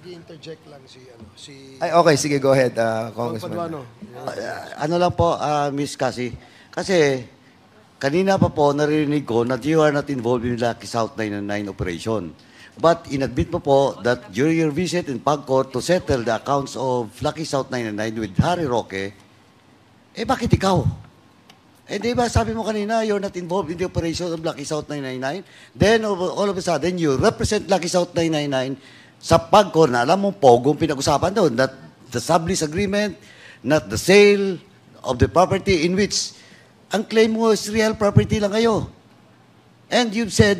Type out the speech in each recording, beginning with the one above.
Nag-interject lang si Ay, okay, sige, go ahead, Congressman. Paduano. Ano lang po, Miss Cassie. Kasi, kanina pa po naririnig ko that you are not involved in Lucky South 999 operation. But inadmit mo po that during your visit in Pagcor to settle the accounts of Lucky South 999 with Harry Roque, bakit ikaw? Di ba sabi mo kanina, you're not involved in the operation of Lucky South 999? Then, all of a sudden, you represent Lucky South 999 sa Pagcor na alam mo, pogong pinag-usapan doon, not the sublease agreement, not the sale of the property in which ang claim mo is real property lang kayo. And you've said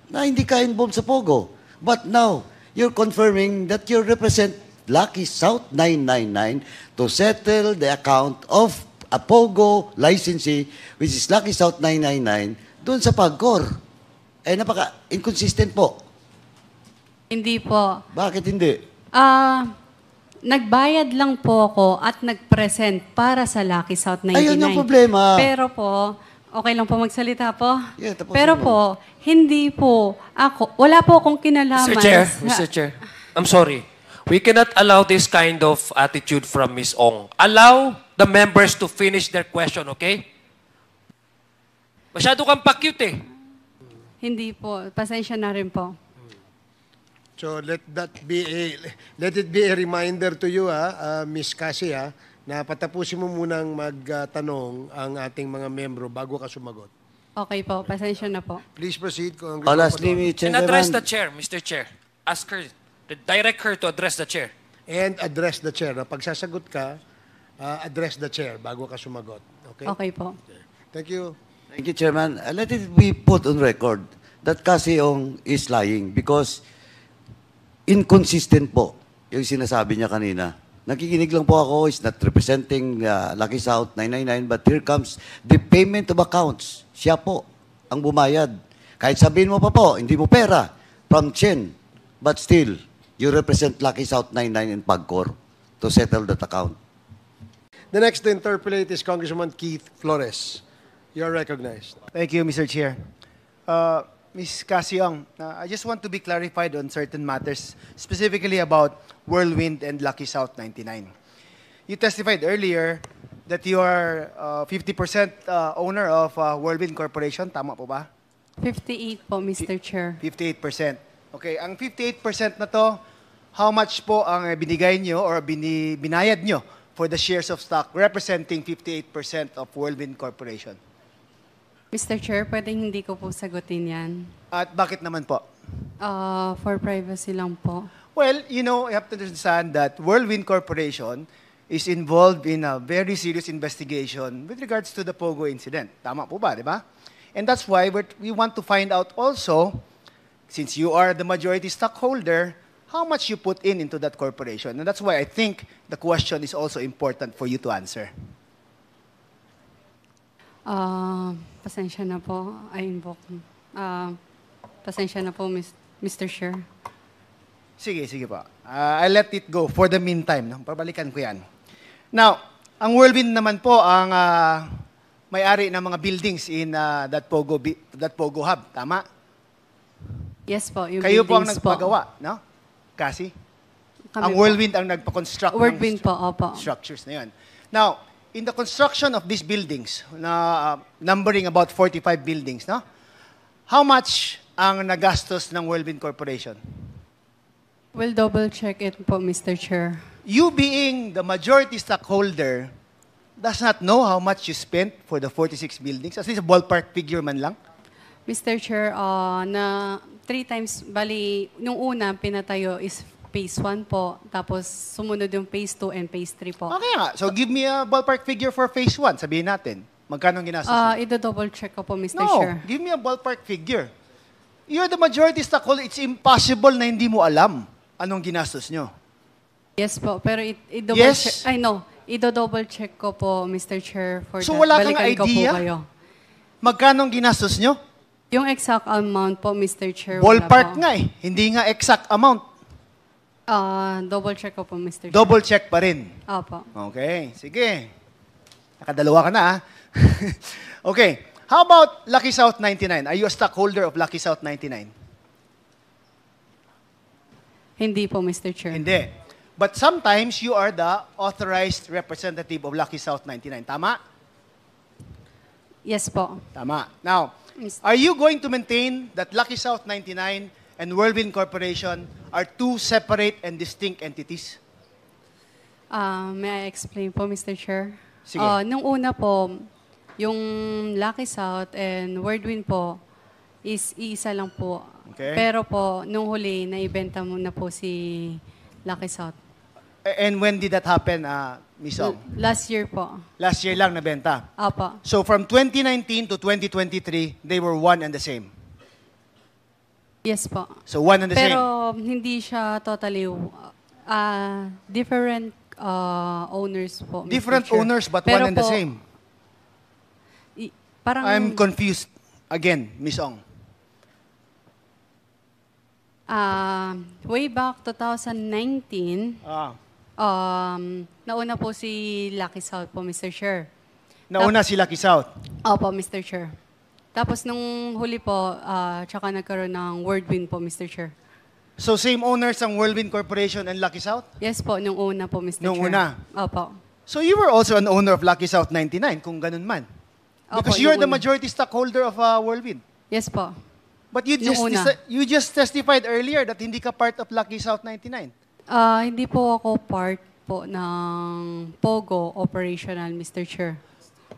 na hindi ka involved sa Pogo. But now, you're confirming that you represent Lucky South 999 to settle the account of a Pogo licensee, which is Lucky South 999, doon sa Pagcor. Napaka-inconsistent po. Hindi po. Bakit hindi? Nagbayad lang po ako at nag-present para sa Lucky South 99. Ayun yung problema. Pero po, okay lang po magsalita po? Yeah, tapusin Pero mo. po, hindi po ako, wala po akong kinalaman. Mr. Chair, I'm sorry. We cannot allow this kind of attitude from Ms. Ong. Allow the members to finish their question, okay? Masyado kang pa-cute eh. Hindi po. Pasensya na rin po. So let it be a reminder to you, Miss Cassie, na patapusin mo munang magtanong ang ating mga membro bago ka sumagot. Okay po. Pasensya na po. Please proceed, Congressman. Lastly, And address the chair, Mr. Chair. Ask her, direct her to address the chair. And address the chair. Na pagsasagot ka, address the chair bago ka sumagot. Okay? Okay po. Thank you. Thank you, Chairman. Let it be put on record that Cassie Ong is lying because inconsistent po yung sinasabi niya kanina. Nakikinig lang po ako, is not representing Lucky South 999, but here comes the payment of accounts. Siya po ang bumayad. Kahit sabihin mo pa po, hindi mo pera from Chen, but still, you represent Lucky South 99 in Pagcor to settle that account. The next to interpolate is Congressman Keith Flores. You are recognized. Thank you, Mr. Chair. Ms. Casiong, I just want to be clarified on certain matters, specifically about Whirlwind and Lucky South 99. You testified earlier that you are 50% owner of Whirlwind Corporation. Tama po ba? 58 po, Mr. Chair. 58%. Okay, ang 58% na to, how much po ang binigay nyo or binayad nyo for the shares of stock representing 58% of Whirlwind Corporation? Mr. Chair, pwedeng hindi ko po sagutin yan. At bakit naman po? For privacy lang po. Well, you know, you have to understand that Whirlwind Corporation is involved in a very serious investigation with regards to the Pogo incident. Tama po ba, di ba? And that's why we want to find out also, since you are the majority stockholder, how much you put into that corporation. And that's why I think the question is also important for you to answer. Pasensya na po. I invoke. Pasensya na po, Mr. Chair. Sige, sige po. I'll let it go for the meantime. No? Pabalikan ko yan. Now, ang Whirlwind naman po ang may-ari ng mga buildings in that Pogo Hub. Tama? Yes po, yung Kayo po ang buildings nagpagawa, no? Kasi? Kami Ang po. Whirlwind ang nagpa-construct Whirlwind ng po, opo. structures na yun. Now, in the construction of these buildings, na numbering about 45 buildings, no? How much ang nagastos ng Whirlwind Corporation? We'll double check it po, Mr. Chair. You being the majority stockholder does not know how much you spent for the 46 buildings? At least a ballpark figure man lang? Mr. Chair, na 3 times, bali, nung una pinatayo is phase 1 po, tapos sumunod yung phase 2 and phase 3 po. Okay nga. So give me a ballpark figure for phase 1. Sabihin natin. Magkano ang ginastos niyo? Ito-double check ko po, Mr. No, Chair. give me a ballpark figure. You're the majority stockholder. It's impossible na hindi mo alam anong ginastos nyo. Yes po, pero i-double Yes? check. I know. I-double check ko po, Mr. Chair, for So that. wala kang Balikan ko idea? po kayo. Magkano ang ginastos nyo? Yung exact amount po, Mr. Chair, wala Ballpark po. nga eh. Hindi nga exact amount. Double check ko po, Mr. Chair. Double check pa rin. Opo. Okay, sige. Nakadalawa ka na ah. Okay. How about Lucky South 99? Are you a stockholder of Lucky South 99? Hindi po, Mr. Chair. Hindi. But sometimes you are the authorized representative of Lucky South 99. Tama? Yes po. Tama. Now, are you going to maintain that Lucky South 99 and Whirlwind Corporation are two separate and distinct entities? May I explain po, Mr. Chair? Sige. Nung una po, yung Lucky South and Whirlwind po is isa lang po. Okay. Pero po, nung huli, naibenta mo na po si Lucky South. And when did that happen, Ms. Ong? Last year po. Last year lang nabenta. Apa. So from 2019 to 2023, they were one and the same. Yes po. So one and the same. Pero hindi siya totally different owners po. Mr. Different Chair. owners but Pero one and the po, same. Parang I'm confused again, Ms. Ong. way back 2019, nauna po si Lucky South po, Mr. Chair. Nauna si Lucky South. Opo, Mr. Chair. Tapos nung huli po, tsaka nagkaroon ng Whirlwind po, Mr. Chair. So same owners ang Whirlwind Corporation and Lucky South? Yes po, nung una po, Mr. Nung Chair. una? Opo. So you were also an owner of Lucky South 99, kung ganun man. Because Opo, you're nung the una. majority stockholder of Whirlwind. Yes po. But you Nung una. you just testified earlier that hindi ka part of Lucky South 99. Hindi po ako part po ng POGO operational, Mr. Chair.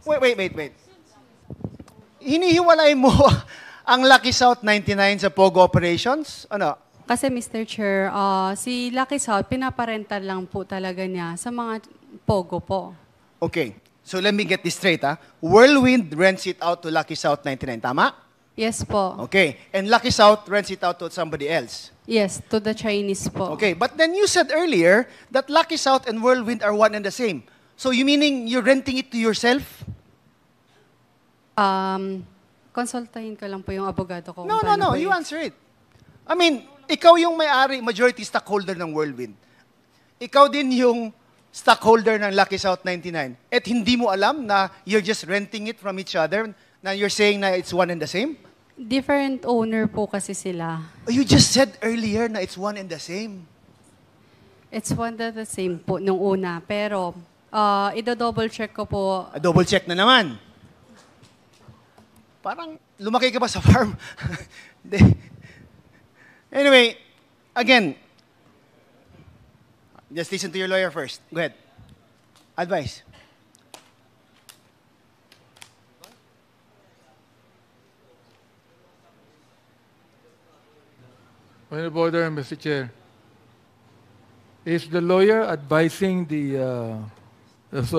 Wait. Hinihiwalay mo ang Lucky South 99 sa Pogo Operations? Ano? Kasi Mr. Chair, si Lucky South, pinaparental lang po talaga niya sa mga POGO po. Okay. So let me get this straight, ha? Whirlwind rents it out to Lucky South 99, tama? Yes po. Okay. And Lucky South rents it out to somebody else. Yes, to the Chinese po. Okay. But then you said earlier that Lucky South and Whirlwind are one and the same. So you meaning you're renting it to yourself? Konsultahin ko lang po yung abogado ko. No. kung paano po You yun. answer it. I mean, ikaw yung may-ari, majority stockholder ng Whirlwind. Ikaw din yung stockholder ng Lucky South 99. At hindi mo alam na you're just renting it from each other, na you're saying na it's one and the same? Different owner po kasi sila. You just said earlier na it's one and the same. It's one and the same po nung una. Pero, ida-double check ko po. Double check na naman. Parang lumaki ka ba sa farm? Anyway, again, just listen to your lawyer first. Go ahead. Advice. Point of order, Mr. Chair. Is the lawyer advising the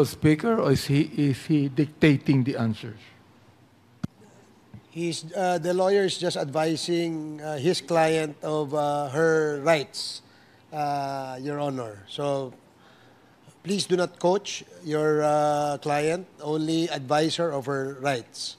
speaker, or is he dictating the answers? The lawyer is just advising his client of her rights, Your Honor. So please do not coach your client, only advise her of her rights.